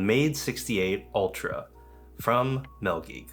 MADE68 Ultra from Melgeek.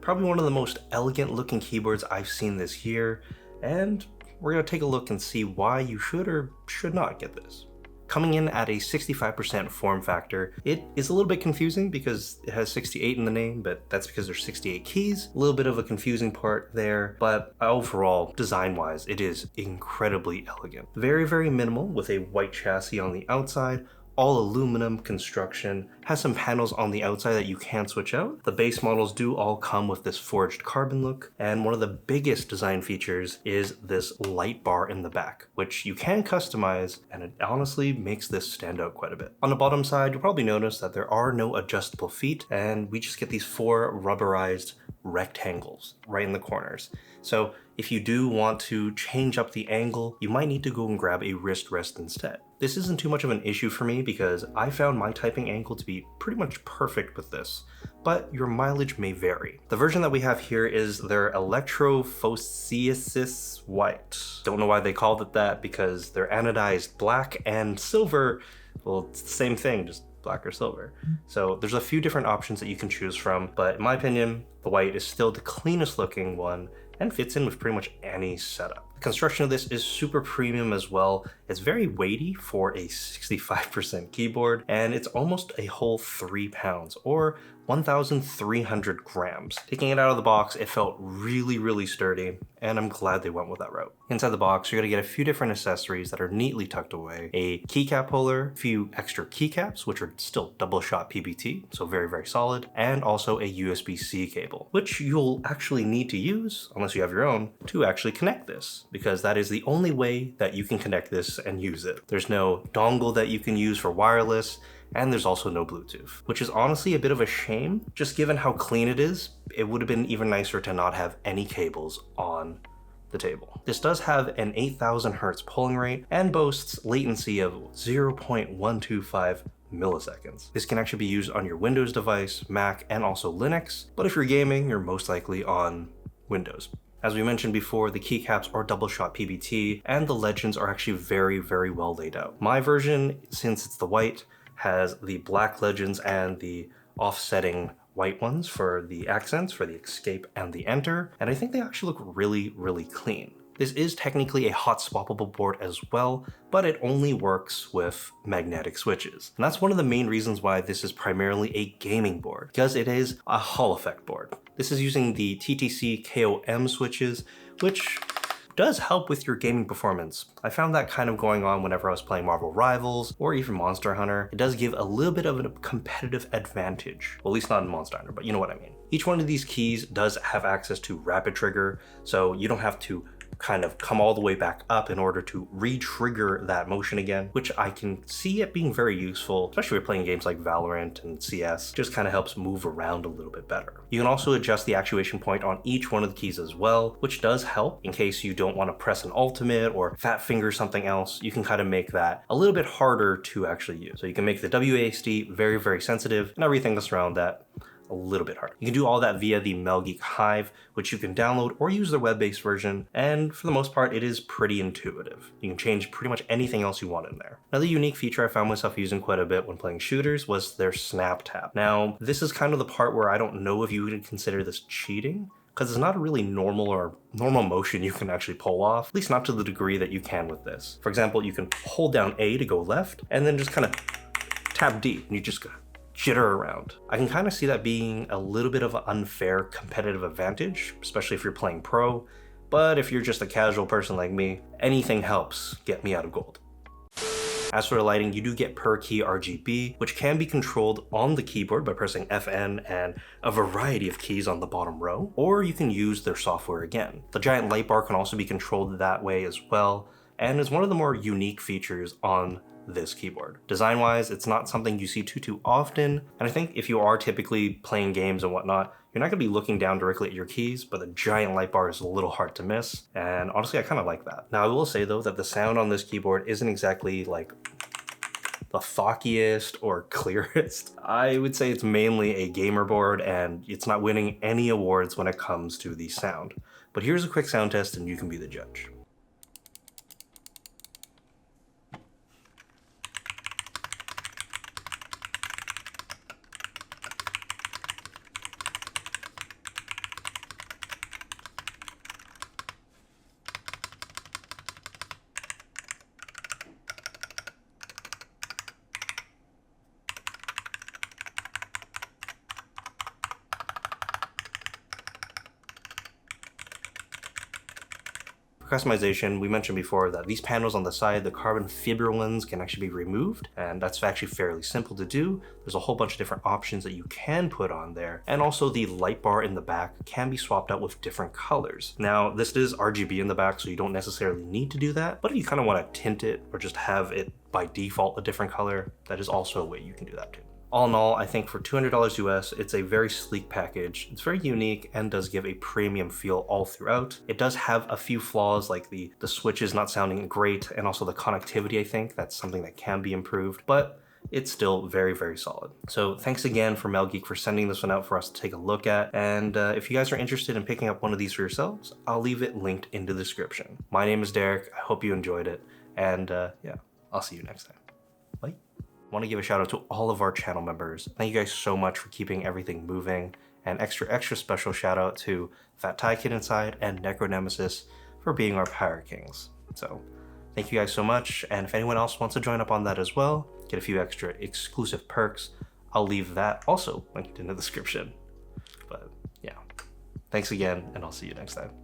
Probably one of the most elegant looking keyboards I've seen this year, and we're going to take a look and see why you should or should not get this. Coming in at a 65% form factor, it is a little bit confusing because it has 68 in the name, but that's because there's 68 keys. A little bit of a confusing part there, but overall, design-wise, it is incredibly elegant. Very, very minimal with a white chassis on the outside, all aluminum construction, has some panels on the outside that you can switch out. The base models do all come with this forged carbon look, and one of the biggest design features is this light bar in the back, which you can customize, and it honestly makes this stand out quite a bit. On the bottom side, you'll probably notice that there are no adjustable feet, and we just get these 4 rubberized rectangles right in the corners. So if you do want to change up the angle, you might need to go and grab a wrist rest instead. This isn't too much of an issue for me because I found my typing angle to be pretty much perfect with this, but your mileage may vary. The version that we have here is their Electrophoresis White. Don't know why they called it that because they're anodized black and silver. Well, it's the same thing, just black or silver. So there's a few different options that you can choose from, but in my opinion, the white is still the cleanest looking one and fits in with pretty much any setup. The construction of this is super premium as well. It's very weighty for a 65% keyboard, and it's almost a whole 3 pounds or 1,300 grams. Taking it out of the box, it felt really, really sturdy, and I'm glad they went with that route. Inside the box, you're gonna get a few different accessories that are neatly tucked away. A keycap holder, a few extra keycaps, which are still double shot PBT, so very, very solid, and also a USB-C cable, which you'll actually need to use, unless you have your own, to actually connect this, because that is the only way that you can connect this and use it. There's no dongle that you can use for wireless, and there's also no Bluetooth, which is honestly a bit of a shame. Just given how clean it is, it would have been even nicer to not have any cables on the table. This does have an 8,000 hertz polling rate and boasts latency of 0.125 milliseconds. This can actually be used on your Windows device, Mac, and also Linux, but if you're gaming, you're most likely on Windows. As we mentioned before, the keycaps are double shot PBT, and the legends are actually very, very well laid out. My version, since it's the white, has the black legends and the offsetting white ones for the accents, for the escape and the enter, and I think they actually look really, really clean. This is technically a hot swappable board as well, but it only works with magnetic switches. And that's one of the main reasons why this is primarily a gaming board, because it is a Hall effect board. This is using the TTC KOM switches, which does help with your gaming performance. I found that kind of going on whenever I was playing Marvel Rivals or even Monster Hunter. It does give a little bit of a competitive advantage. Well, at least not in Monster Hunter, but you know what I mean. Each one of these keys does have access to rapid trigger, so you don't have to kind of come all the way back up in order to re-trigger that motion again, which I can see it being very useful, especially when you're playing games like Valorant and CS. Just kind of helps move around a little bit better. You can also adjust the actuation point on each one of the keys as well, which does help in case you don't want to press an ultimate or fat finger something else. You can kind of make that a little bit harder to actually use. So you can make the WASD very, very sensitive, and everything that's around that a little bit harder. You can do all that via the Melgeek Hive, which you can download or use their web-based version, and for the most part, it is pretty intuitive. You can change pretty much anything else you want in there. Another unique feature I found myself using quite a bit when playing shooters was their snap tap. Now, this is kind of the part where I don't know if you would consider this cheating, because it's not a really normal motion you can actually pull off, at least not to the degree that you can with this. For example, you can hold down A to go left, and then just kind of tap D, and you just go jitter around. I can kind of see that being a little bit of an unfair competitive advantage, especially if you're playing pro, but if you're just a casual person like me, anything helps get me out of gold. As for the lighting, you do get per key RGB, which can be controlled on the keyboard by pressing FN and a variety of keys on the bottom row, or you can use their software again. The giant light bar can also be controlled that way as well, and is one of the more unique features on this keyboard. Design-wise, it's not something you see too often, and I think if you are typically playing games and whatnot, you're not gonna be looking down directly at your keys, but the giant light bar is a little hard to miss, and honestly, I kind of like that. Now, I will say though that the sound on this keyboard isn't exactly like the thockiest or clearest. I would say it's mainly a gamer board, and it's not winning any awards when it comes to the sound. But here's a quick sound test and you can be the judge. customization, we mentioned before that these panels on the side, the carbon fiber ones, can actually be removed, and that's actually fairly simple to do. There's a whole bunch of different options that you can put on there, and also the light bar in the back can be swapped out with different colors. Now, this is RGB in the back, so you don't necessarily need to do that, but if you kind of want to tint it or just have it by default a different color, that is also a way you can do that too. All in all, I think for $200 US, it's a very sleek package. It's very unique and does give a premium feel all throughout. It does have a few flaws, like the switches not sounding great, and also the connectivity, I think. That's something that can be improved, but it's still very, very solid. So thanks again for MelGeek for sending this one out for us to take a look at. And if you guys are interested in picking up one of these for yourselves, I'll leave it linked in the description. My name is Derek. I hope you enjoyed it. And yeah, I'll see you next time. Bye. I want to give a shout out to all of our channel members. Thank you guys so much for keeping everything moving. And extra special shout out to Fat Thai Kid Inside and Necro Nemesis for being our Pirate Kings. So thank you guys so much. And if anyone else wants to join up on that as well, get a few extra exclusive perks, I'll leave that also linked in the description. But yeah, thanks again, and I'll see you next time.